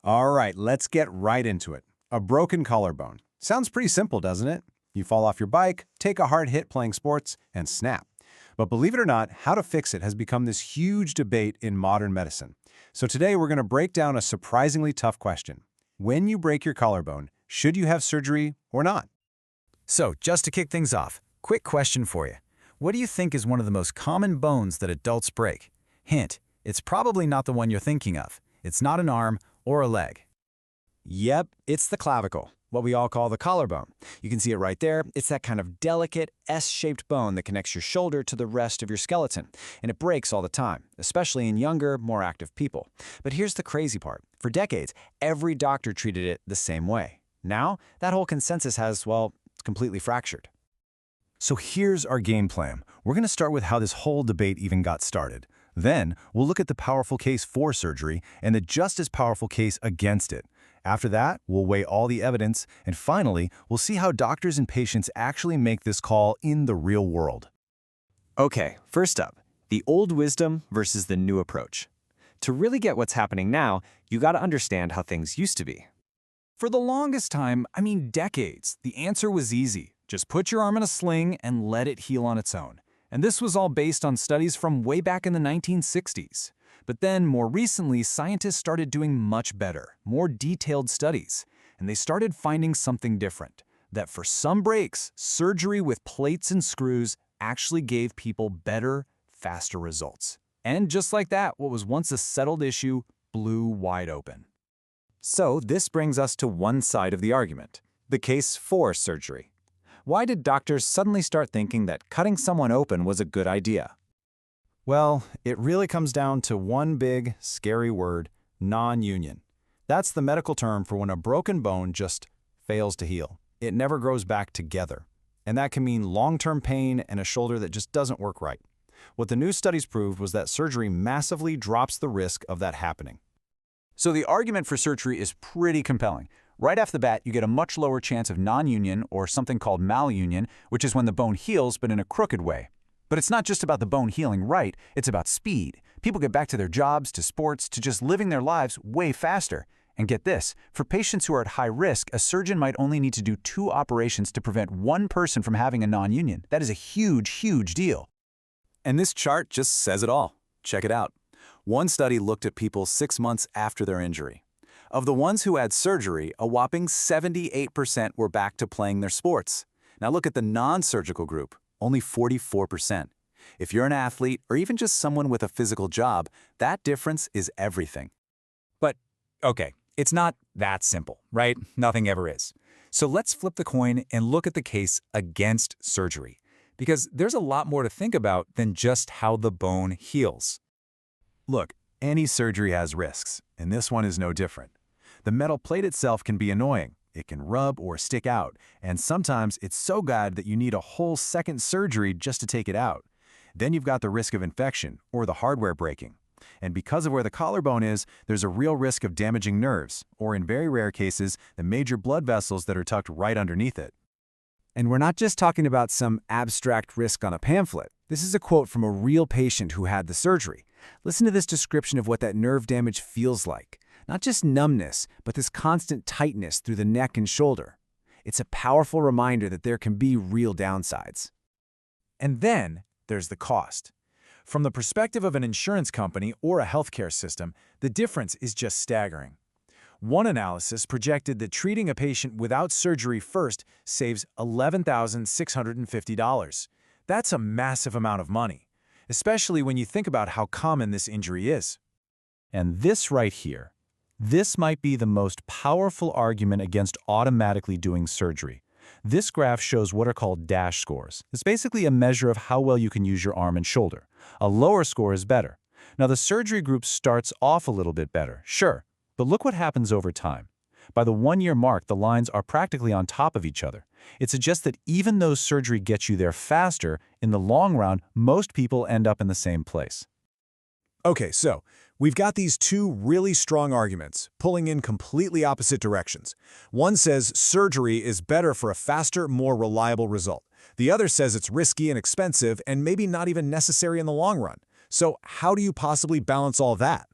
All right, let's get right into it. A broken collarbone. Sounds pretty simple, doesn't it? You fall off your bike, take a hard hit playing sports, and snap. But believe it or not, how to fix it has become this huge debate in modern medicine. So today we're going to break down a surprisingly tough question. When you break your collarbone, should you have surgery or not? So, just to kick things off, quick question for you. What do you think is one of the most common bones that adults break? Hint, it's probably not the one you're thinking of. It's not an arm or a leg. Yep, it's the clavicle, what we all call the collarbone. You can see it right there. It's that kind of delicate S-shaped bone that connects your shoulder to the rest of your skeleton, and it breaks all the time, especially in younger, more active people. But here's the crazy part. For decades, every doctor treated it the same way. Now, that whole consensus has, well, it's completely fractured. So here's our game plan. We're going to start with how this whole debate even got started. Then, we'll look at the powerful case for surgery and the just as powerful case against it. After that, we'll weigh all the evidence, and finally, we'll see how doctors and patients actually make this call in the real world. Okay, first up, the old wisdom versus the new approach. To really get what's happening now, you gotta understand how things used to be. For the longest time, decades, the answer was easy. Just put your arm in a sling and let it heal on its own. And this was all based on studies from way back in the 1960s. But then, more recently, scientists started doing much better, more detailed studies. And they started finding something different. That for some breaks, surgery with plates and screws actually gave people better, faster results. And just like that, what was once a settled issue blew wide open. So this brings us to one side of the argument, the case for surgery. Why did doctors suddenly start thinking that cutting someone open was a good idea? Well, it really comes down to one big, scary word, non-union. That's the medical term for when a broken bone just fails to heal. It never grows back together. And that can mean long-term pain and a shoulder that just doesn't work right. What the new studies proved was that surgery massively drops the risk of that happening. So the argument for surgery is pretty compelling. Right off the bat, you get a much lower chance of non-union or something called malunion, which is when the bone heals but in a crooked way. But it's not just about the bone healing right, it's about speed. People get back to their jobs, to sports, to just living their lives way faster. And get this, for patients who are at high risk, a surgeon might only need to do 2 operations to prevent one person from having a non-union. That is a huge, huge deal. And this chart just says it all. Check it out. One study looked at people 6 months after their injury. Of the ones who had surgery, a whopping 78% were back to playing their sports. Now look at the non-surgical group, only 44%. If you're an athlete or even just someone with a physical job, that difference is everything. But, okay, it's not that simple, right? Nothing ever is. So let's flip the coin and look at the case against surgery. Because there's a lot more to think about than just how the bone heals. Look, any surgery has risks, and this one is no different. The metal plate itself can be annoying. It can rub or stick out, and sometimes it's so bad that you need a whole second surgery just to take it out. Then you've got the risk of infection or the hardware breaking. And because of where the collarbone is, there's a real risk of damaging nerves, or in very rare cases, the major blood vessels that are tucked right underneath it. And we're not just talking about some abstract risk on a pamphlet. This is a quote from a real patient who had the surgery. Listen to this description of what that nerve damage feels like. Not just numbness, but this constant tightness through the neck and shoulder. It's a powerful reminder that there can be real downsides. And then there's the cost. From the perspective of an insurance company or a healthcare system, the difference is just staggering. One analysis projected that treating a patient without surgery first saves $11,650. That's a massive amount of money, especially when you think about how common this injury is. And this right here, this might be the most powerful argument against automatically doing surgery. This graph shows what are called DASH scores. It's basically a measure of how well you can use your arm and shoulder. A lower score is better. Now, the surgery group starts off a little bit better, sure, but look what happens over time. By the 1-year mark, the lines are practically on top of each other. It suggests that even though surgery gets you there faster, in the long run, most people end up in the same place. Okay, so we've got these two really strong arguments, pulling in completely opposite directions. One says surgery is better for a faster, more reliable result. The other says it's risky and expensive and maybe not even necessary in the long run. So how do you possibly balance all that?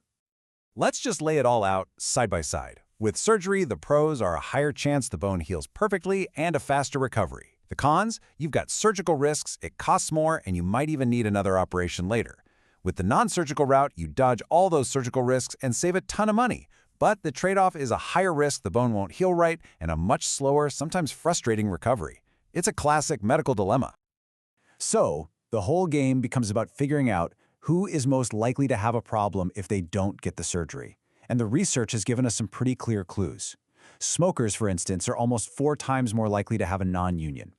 Let's just lay it all out side by side. With surgery, the pros are a higher chance the bone heals perfectly and a faster recovery. The cons, you've got surgical risks, it costs more, and you might even need another operation later. With the non-surgical route, you dodge all those surgical risks and save a ton of money. But the trade-off is a higher risk the bone won't heal right and a much slower, sometimes frustrating recovery. It's a classic medical dilemma. So, the whole game becomes about figuring out who is most likely to have a problem if they don't get the surgery. And the research has given us some pretty clear clues. Smokers, for instance, are almost 4 times more likely to have a non-union.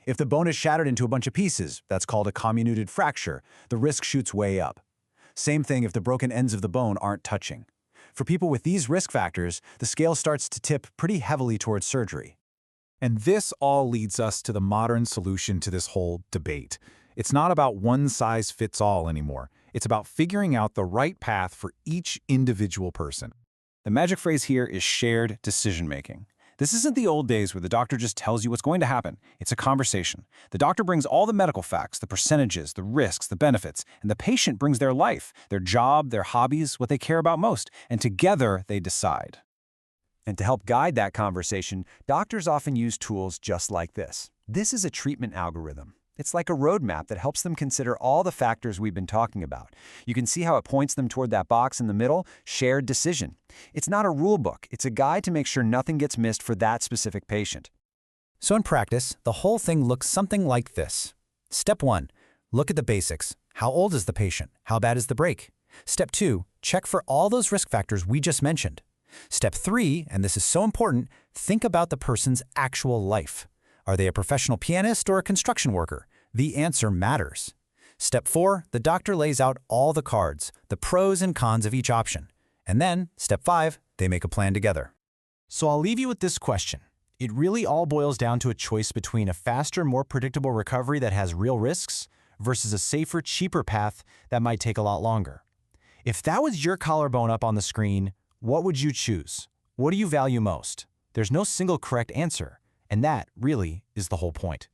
If the bone is shattered into a bunch of pieces, that's called a comminuted fracture, the risk shoots way up. Same thing if the broken ends of the bone aren't touching. For people with these risk factors, the scale starts to tip pretty heavily towards surgery. And this all leads us to the modern solution to this whole debate. It's not about one size fits all anymore. It's about figuring out the right path for each individual person. The magic phrase here is shared decision-making. This isn't the old days where the doctor just tells you what's going to happen. It's a conversation. The doctor brings all the medical facts, the percentages, the risks, the benefits, and the patient brings their life, their job, their hobbies, what they care about most, and together they decide. And to help guide that conversation, doctors often use tools just like this. This is a treatment algorithm. It's like a roadmap that helps them consider all the factors we've been talking about. You can see how it points them toward that box in the middle, shared decision. It's not a rule book. It's a guide to make sure nothing gets missed for that specific patient. So in practice, the whole thing looks something like this. Step 1, look at the basics. How old is the patient? How bad is the break? Step 2, check for all those risk factors we just mentioned. Step 3, and this is so important, think about the person's actual life. Are they a professional pianist or a construction worker? The answer matters. Step 4, the doctor lays out all the cards, the pros and cons of each option. And then, step 5, they make a plan together. So I'll leave you with this question. It really all boils down to a choice between a faster, more predictable recovery that has real risks versus a safer, cheaper path that might take a lot longer. If that was your collarbone up on the screen, what would you choose? What do you value most? There's no single correct answer. And that, really, is the whole point.